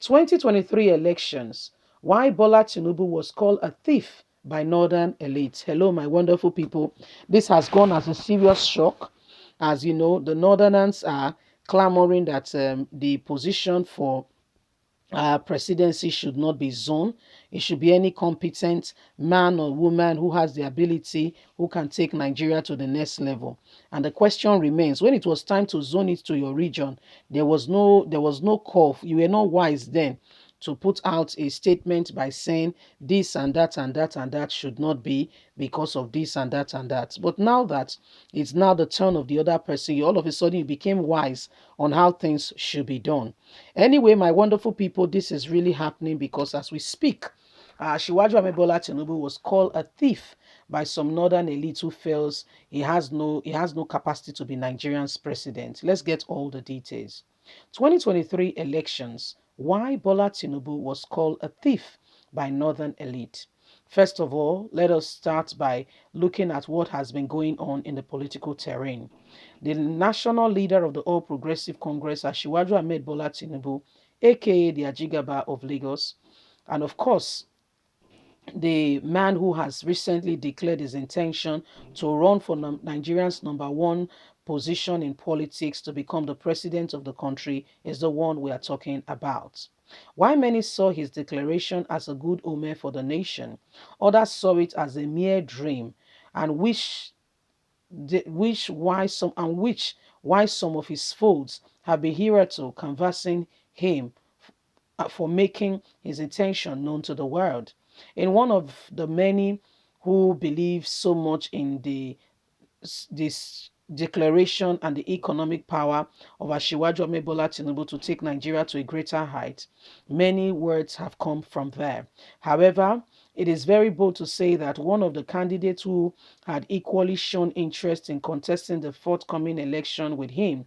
2023 elections. Why Bola Tinubu was called a thief by northern elites. Hello, my wonderful people. This has gone as a serious shock. As you know, the northerners are clamoring that the position for presidency should not be zone. It should be any competent man or woman who has the ability, who can take Nigeria to the next level. And the question remains: when it was time to zone it to your region, there was no call. You were not wise then to put out a statement by saying this and that and that and that should not be because of this and that and that. But now that it's now the turn of the other person, all of a sudden you became wise on how things should be done. Anyway, my wonderful people, this is really happening because as we speak, Shiwaju Amebola Tinubu was called a thief by some northern elite who feels he has no capacity to be Nigerian's president. Let's get all the details. 2023 elections. Why Bola Tinubu was called a thief by northern elite. First of all, let us start by looking at what has been going on in the political terrain. The national leader of the All Progressive Congress, Asiwaju Ahmed Bola Tinubu, aka the Ajigaba of Lagos, and of course, the man who has recently declared his intention to run for Nigeria's number one position in politics to become the president of the country is the one we are talking about. While many saw his declaration as a good omen for the nation, others saw it as a mere dream and which why some of his foes have been hitherto canvassing him for making his intention known to the world. In one of the many who believe so much in this declaration and the economic power of Asiwaju Amebola Tinubu to take Nigeria to a greater height, many words have come from there. However, it is very bold to say that one of the candidates who had equally shown interest in contesting the forthcoming election with him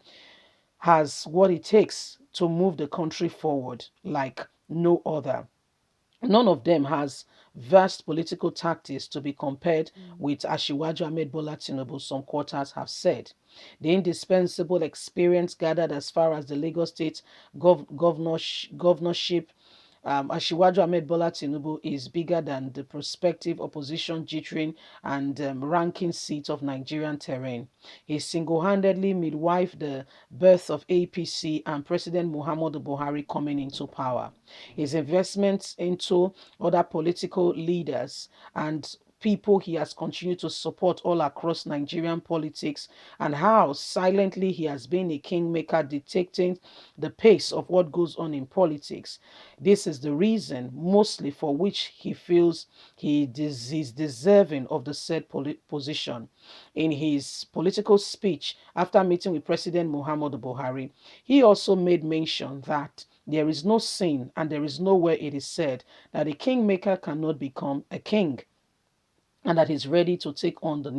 has what it takes to move the country forward like no other. None of them has vast political tactics to be compared with Ashiwaju Ahmed Bola Tinubu, some quarters have said. The indispensable experience gathered as far as the Lagos State governorship, Ashiwaju Ahmed Bola Tinubu is bigger than the prospective opposition jittering and ranking seat of Nigerian terrain. He single-handedly midwifed the birth of APC and President Muhammadu Buhari coming into power. His investments into other political leaders and people he has continued to support all across Nigerian politics, and how silently he has been a kingmaker dictating the pace of what goes on in politics. This is the reason mostly for which he feels is deserving of the said position. In his political speech after meeting with President Muhammadu Buhari, he also made mention that there is no sin and there is nowhere it is said that a kingmaker cannot become a king and that he's ready to take on the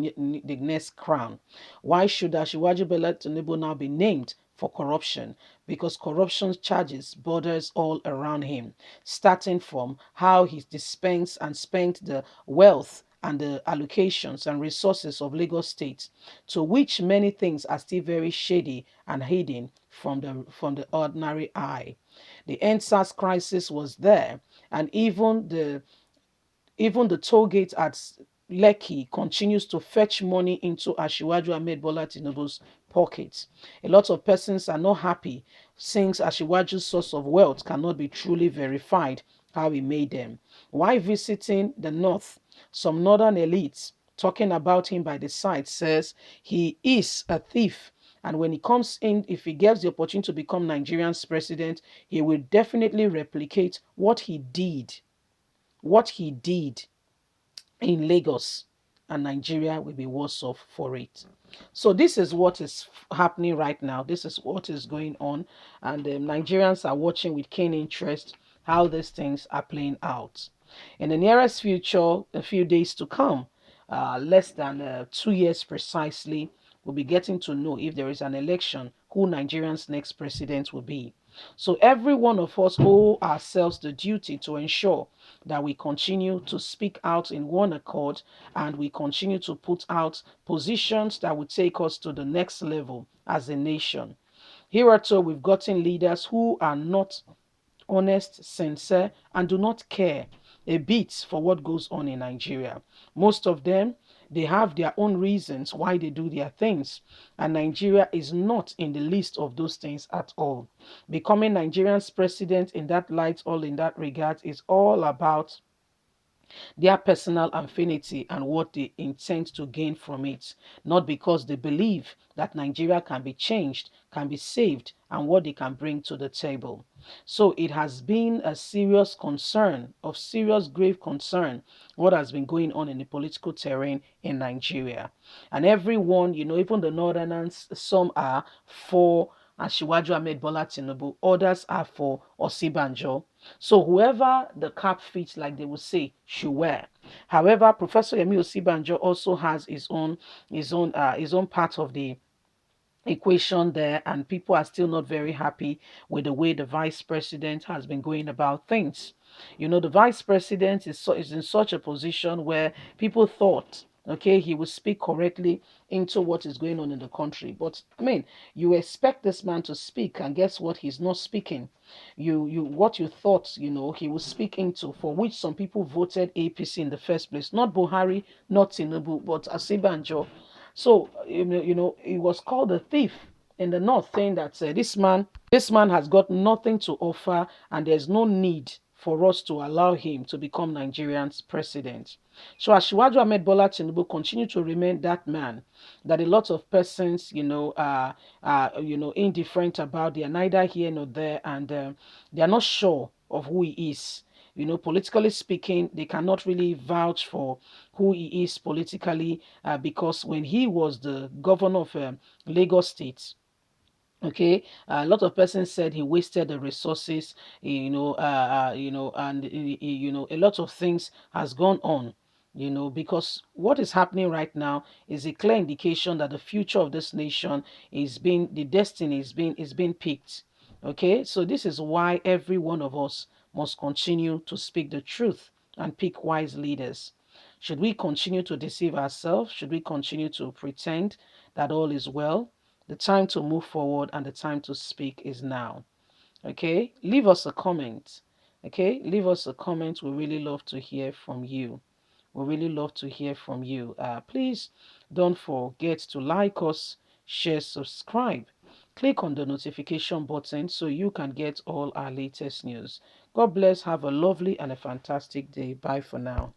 next crown. Why should Ashiwaju Bella Tinubu now be named for corruption? Because corruption charges borders all around him, starting from how he dispensed and spent the wealth and the allocations and resources of Lagos State, to which many things are still very shady and hidden from the ordinary eye. The NSAS crisis was there, and even the toll gate at Lekki continues to fetch money into Ashiwaju Ahmed Bola Tinubu's pockets. A lot of persons are not happy since Ashiwaju's source of wealth cannot be truly verified how he made them. While visiting the north, some northern elites talking about him by the side says he is a thief, and when he comes in, if he gets the opportunity to become Nigerian's president, he will definitely replicate what he did in Lagos, and Nigeria will be worse off for it. So this is what is happening right now. This is what is going on, and Nigerians are watching with keen interest how these things are playing out. In the nearest future, a few days to come, less than 2 years precisely, we'll be getting to know if there is an election who Nigeria's next president will be. So every one of us owe ourselves the duty to ensure that we continue to speak out in one accord and we continue to put out positions that will take us to the next level as a nation. Hereto, we've gotten leaders honest, sincere, and do not care a bit for what goes on in Nigeria. Most of them, they have their own reasons why they do their things, and Nigeria is not in the list of those things at all. Becoming Nigerian's president in that light, all in that regard, is all about their personal affinity and what they intend to gain from it, not because they believe that Nigeria can be changed, can be saved, and what they can bring to the table. So it has been a serious concern, of serious grave concern, what has been going on in the political terrain in Nigeria. And everyone, even the Northerners, some are for Asiwaju Ahmed Bola Tinubu, others are for Osibanjo. So whoever the cap fits, like they would say, should wear. However, Professor Yemi Osibanjo also has his own part of the equation there, and people are still not very happy with the way the vice president has been going about things. The vice president is in such a position where people thought, okay, he would speak correctly into what is going on in the country. But I mean, you expect this man to speak, and guess what? He's not speaking. You what you thought, he would speak into, for which some people voted APC in the first place, not Buhari, not Tinubu, but Asibanjo. So he was called a thief in the north, saying that this man has got nothing to offer, and there's no need for us to allow him to become Nigerian's president. So Asiwaju Ahmed Bola Tinubu continue to remain that man that a lot of persons, are indifferent about. They are neither here nor there, and they are not sure of who he is. Politically speaking, they cannot really vouch for who he is politically, because when he was the governor of Lagos State, okay, a lot of persons said he wasted the resources, and a lot of things has gone on, because what is happening right now is a clear indication that the future of this nation the destiny is being picked. Okay, so this is why every one of us must continue to speak the truth and pick wise leaders. Should we continue to deceive ourselves? Should we continue to pretend that all is well? The time to move forward and the time to speak is now. Okay, leave us a comment. Okay, leave us a comment. We really love to hear from you. We really love to hear from you. Please don't forget to like us, share, subscribe. Click on the notification button so you can get all our latest news. God bless. Have a lovely and a fantastic day. Bye for now.